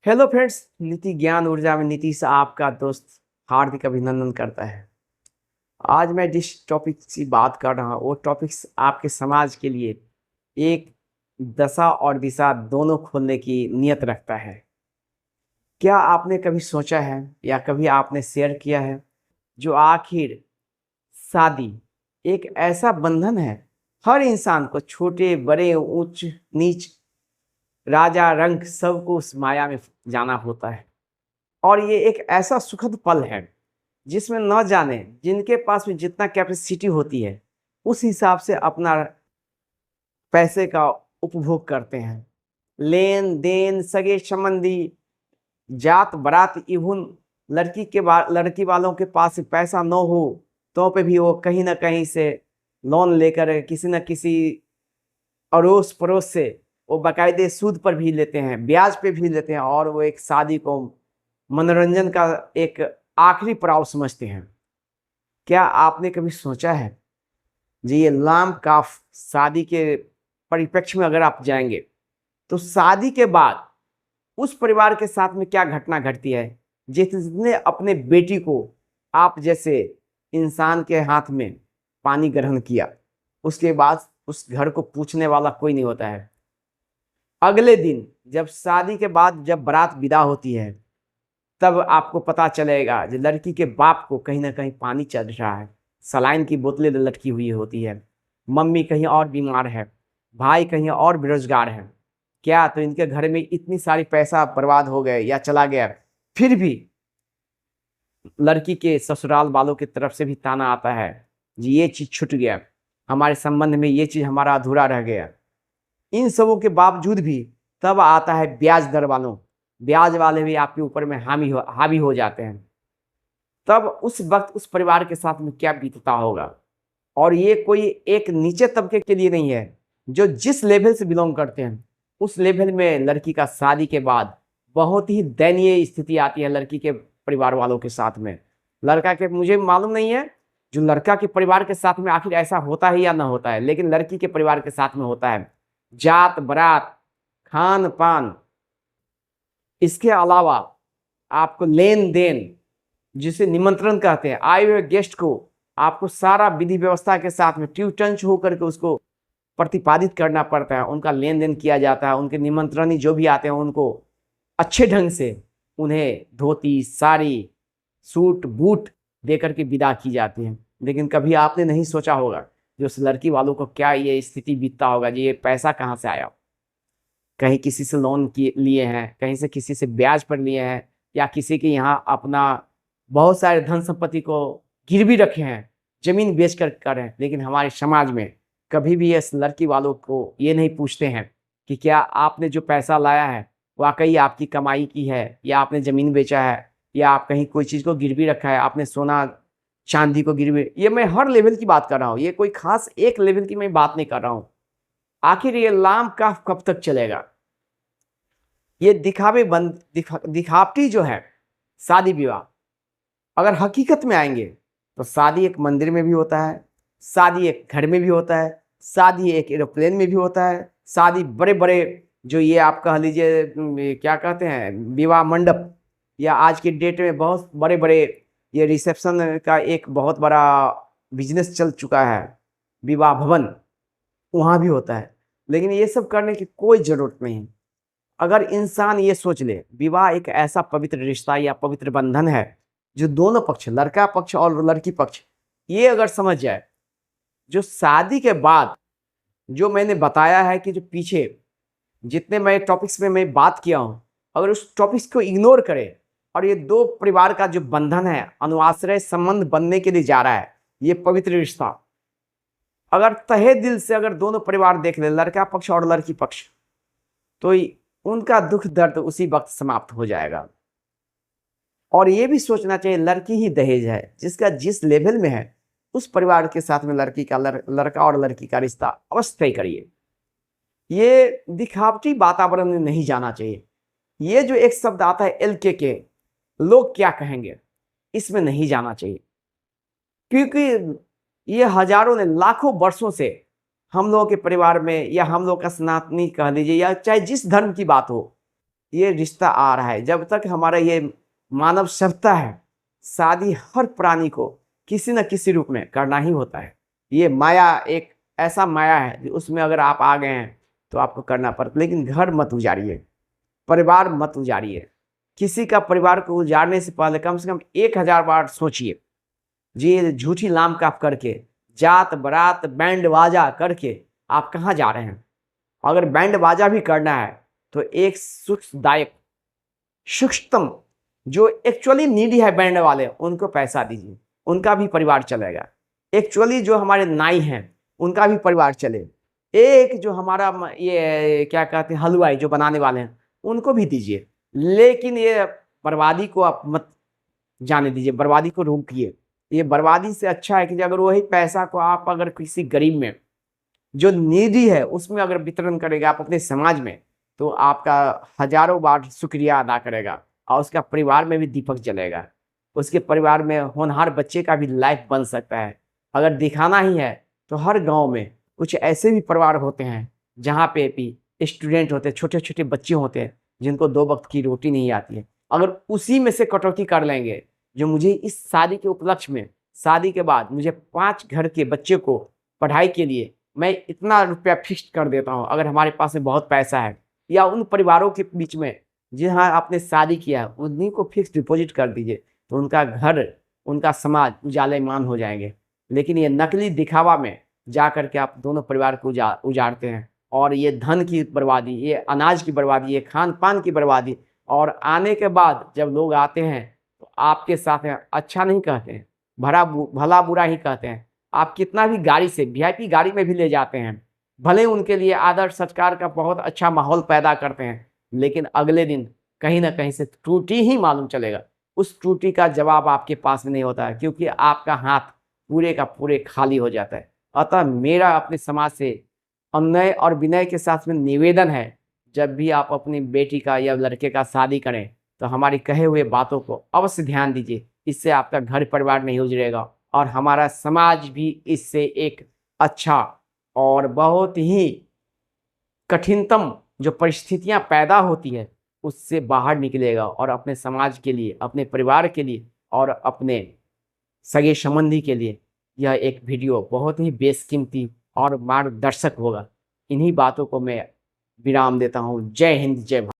Hello friends, नीति ज्ञान ऊर्जा में नीतीश आपका दोस्त हार्दिक अभिनंदन करता है। आज मैं जिस टॉपिक की बात कर रहा हूँ वो टॉपिक्स आपके समाज के लिए एक दशा और दिशा दोनों खोलने की नियत रखता है। क्या आपने कभी सोचा है या कभी आपने शेयर किया है जो आखिर शादी एक ऐसा बंधन है, हर इंसान को, छोटे बड़े ऊंच नीच राजा रंक सबको उस माया में जाना होता है। और ये एक ऐसा सुखद पल है जिसमें न जाने जिनके पास में जितना कैपेसिटी होती है उस हिसाब से अपना पैसे का उपभोग करते हैं। लेन देन, सगे संबंधी, जात बारात, इवन लड़की वालों के पास पैसा न हो तो पे भी वो कहीं ना कहीं से लोन लेकर किसी न किसी अड़ोस पड़ोस से वो बाकायदे सूद पर भी लेते हैं, ब्याज पे भी लेते हैं, और वो एक शादी को मनोरंजन का एक आखिरी पड़ाव समझते हैं। क्या आपने कभी सोचा है जी, ये लाम काफ शादी के परिप्रेक्ष्य में अगर आप जाएंगे तो शादी के बाद उस परिवार के साथ में क्या घटना घटती है, जिसने अपने बेटी को आप जैसे इंसान के हाथ में पानी ग्रहण किया, उसके बाद उस घर को पूछने वाला कोई नहीं होता है। अगले दिन जब शादी के बाद जब बारात विदा होती है तब आपको पता चलेगा कि लड़की के बाप को कहीं ना कहीं पानी चढ़ रहा है, सलाइन की बोतलें लटकी हुई होती है, मम्मी कहीं और बीमार है, भाई कहीं और बेरोजगार है। क्या तो इनके घर में इतनी सारी पैसा बर्बाद हो गए या चला गया, फिर भी लड़की के ससुराल वालों की तरफ से भी ताना आता है जी, ये चीज छूट गया, हमारे संबंध में ये चीज हमारा अधूरा रह गया। इन सबों के बावजूद भी तब आता है ब्याज दर वालों, ब्याज वाले भी आपके ऊपर में हावी हो जाते हैं। तब उस वक्त उस परिवार के साथ में क्या बीतता होगा। और ये कोई एक नीचे तबके के लिए नहीं है, जो जिस लेवल से बिलोंग करते हैं उस लेवल में लड़की का शादी के बाद बहुत ही दयनीय स्थिति आती है लड़की के परिवार वालों के साथ में। लड़का के मुझे मालूम नहीं है जो लड़का के परिवार के साथ में आखिर ऐसा होता है या ना होता है, लेकिन लड़की के परिवार के साथ में होता है। जात बारात, खान पान, इसके अलावा आपको लेन देन, जिसे निमंत्रण कहते हैं, आए हुए गेस्ट को आपको सारा विधि व्यवस्था के साथ में ट्यूटंच होकर के उसको प्रतिपादित करना पड़ता है। उनका लेन देन किया जाता है, उनके निमंत्रणी जो भी आते हैं उनको अच्छे ढंग से उन्हें धोती साड़ी सूट बूट देकर के विदा की जाती है। लेकिन कभी आपने नहीं सोचा होगा जो उस लड़की वालों को क्या ये स्थिति बीतता होगा जी, ये पैसा कहाँ से आया। कहीं किसी से लोन लिए हैं, कहीं से किसी से ब्याज पर लिए हैं, या किसी के यहाँ अपना बहुत सारे धन संपत्ति को गिरवी रखे हैं, जमीन बेच कर हैं। लेकिन हमारे समाज में कभी भी इस लड़की वालों को ये नहीं पूछते हैं कि क्या आपने जो पैसा लाया है वाकई आपकी कमाई की है, या आपने ज़मीन बेचा है, या आप कहीं कोई चीज़ को गिरवी रखा है, आपने सोना चांदी को गिरवी। ये मैं हर लेवल की बात कर रहा हूँ, ये कोई खास एक लेवल की मैं बात नहीं कर रहा हूँ। आखिर ये लाम का कब तक चलेगा। ये दिखावटी जो है शादी विवाह, अगर हकीकत में आएंगे तो शादी एक मंदिर में भी होता है, शादी एक घर में भी होता है, शादी एक एरोप्लेन में भी होता है, शादी बड़े बड़े जो ये आप कह लीजिए क्या कहते हैं विवाह मंडप, या आज की डेट में बहुत बड़े बड़े ये रिसेप्शन का एक बहुत बड़ा बिजनेस चल चुका है, विवाह भवन, वहाँ भी होता है। लेकिन ये सब करने की कोई ज़रूरत नहीं है। अगर इंसान ये सोच ले विवाह एक ऐसा पवित्र रिश्ता या पवित्र बंधन है जो दोनों पक्ष, लड़का पक्ष और लड़की पक्ष, ये अगर समझ जाए, जो शादी के बाद जो मैंने बताया है कि जो पीछे जितने मैं टॉपिक्स में मैं बात किया हूँ, अगर उस टॉपिक्स को इग्नोर करे और ये दो परिवार का जो बंधन है, अनुआश्रय संबंध बनने के लिए जा रहा है, ये पवित्र रिश्ता, अगर तहे दिल से अगर दोनों परिवार देख ले, लड़का पक्ष और लड़की पक्ष, तो उनका दुख दर्द उसी वक्त समाप्त हो जाएगा। और ये भी सोचना चाहिए लड़की ही दहेज है, जिसका जिस लेवल में है उस परिवार के साथ में लड़की का लड़का और लड़की का रिश्ता अवश्य तय करिए। ये दिखावटी वातावरण में नहीं जाना चाहिए। ये जो एक शब्द आता है LKK, लोग क्या कहेंगे, इसमें नहीं जाना चाहिए। क्योंकि ये हजारों ने लाखों वर्षों से हम लोगों के परिवार में, या हम लोग का सनातनी कह लीजिए, या चाहे जिस धर्म की बात हो, ये रिश्ता आ रहा है। जब तक हमारा ये मानव सभ्यता है, शादी हर प्राणी को किसी न किसी रूप में करना ही होता है। ये माया एक ऐसा माया है कि उसमें अगर आप आ गए हैं तो आपको करना पड़ता, लेकिन घर मत उजाड़िए, परिवार मत उजाड़िए। किसी का परिवार को उजाड़ने से पहले कम से कम 1000 बार सोचिए। ये झूठी लाम काप करके, जात बारात बैंड बाजा करके आप कहाँ जा रहे हैं? अगर बैंड बाजा भी करना है तो एक सुखदायक, सूक्ष्मतम, जो एक्चुअली नीडी है बैंड वाले, उनको पैसा दीजिए, उनका भी परिवार चलेगा। एक्चुअली जो हमारे नाई हैं उनका भी परिवार चले। एक जो हमारा ये क्या कहते हैं हलवाई जो बनाने वाले हैं उनको भी दीजिए, लेकिन ये बर्बादी को आप मत जाने दीजिए, बर्बादी को रोकिए। ये बर्बादी से अच्छा है कि अगर वही पैसा को आप अगर किसी गरीब में, जो नीडी है, उसमें अगर वितरण करेगा आप अपने समाज में, तो आपका हजारों बार शुक्रिया अदा करेगा और उसका परिवार में भी दीपक जलेगा। उसके परिवार में होनहार बच्चे का भी लाइफ बन सकता है। अगर दिखाना ही है तो हर गांव में कुछ ऐसे भी परिवार होते हैं जहाँ पे भी स्टूडेंट होते हैं, छोटे छोटे बच्चे होते हैं जिनको 2 वक्त की रोटी नहीं आती है। अगर उसी में से कटौती कर लेंगे, जो मुझे इस शादी के उपलक्ष्य में, शादी के बाद मुझे 5 घर के बच्चे को पढ़ाई के लिए मैं इतना रुपया फिक्स कर देता हूँ, अगर हमारे पास में बहुत पैसा है, या उन परिवारों के बीच में जहाँ आपने शादी किया है उन्हीं को फिक्स डिपॉजिट कर दीजिए, तो उनका घर, उनका समाज उजालेमान हो जाएंगे। लेकिन ये नकली दिखावा में जा कर के आप दोनों परिवार को उजाड़ते हैं, और ये धन की बर्बादी, ये अनाज की बर्बादी, ये खान पान की बर्बादी, और आने के बाद जब लोग आते हैं तो आपके साथ में अच्छा नहीं कहते हैं, भला बुरा ही कहते हैं। आप कितना भी गाड़ी से, वीआईपी गाड़ी में भी ले जाते हैं, भले उनके लिए आदर सत्कार का बहुत अच्छा माहौल पैदा करते हैं, लेकिन अगले दिन कहीं ना कहीं से त्रुटि ही मालूम चलेगा। उस त्रुटि का जवाब आपके पास में नहीं होता है, क्योंकि आपका हाथ पूरे का पूरे खाली हो जाता है। अतः मेरा अपने समाज से अन्याय और विनय के साथ में निवेदन है, जब भी आप अपनी बेटी का या लड़के का शादी करें तो हमारी कहे हुए बातों को अवश्य ध्यान दीजिए। इससे आपका घर परिवार नहीं उजड़ेगा और हमारा समाज भी इससे एक अच्छा और बहुत ही कठिनतम जो परिस्थितियां पैदा होती है उससे बाहर निकलेगा, और अपने समाज के लिए, अपने परिवार के लिए और अपने सगे संबंधी के लिए यह एक वीडियो बहुत ही बेशकीमती और मार्गदर्शक होगा। इन्हीं बातों को मैं विराम देता हूँ। जय हिंद, जय भारत।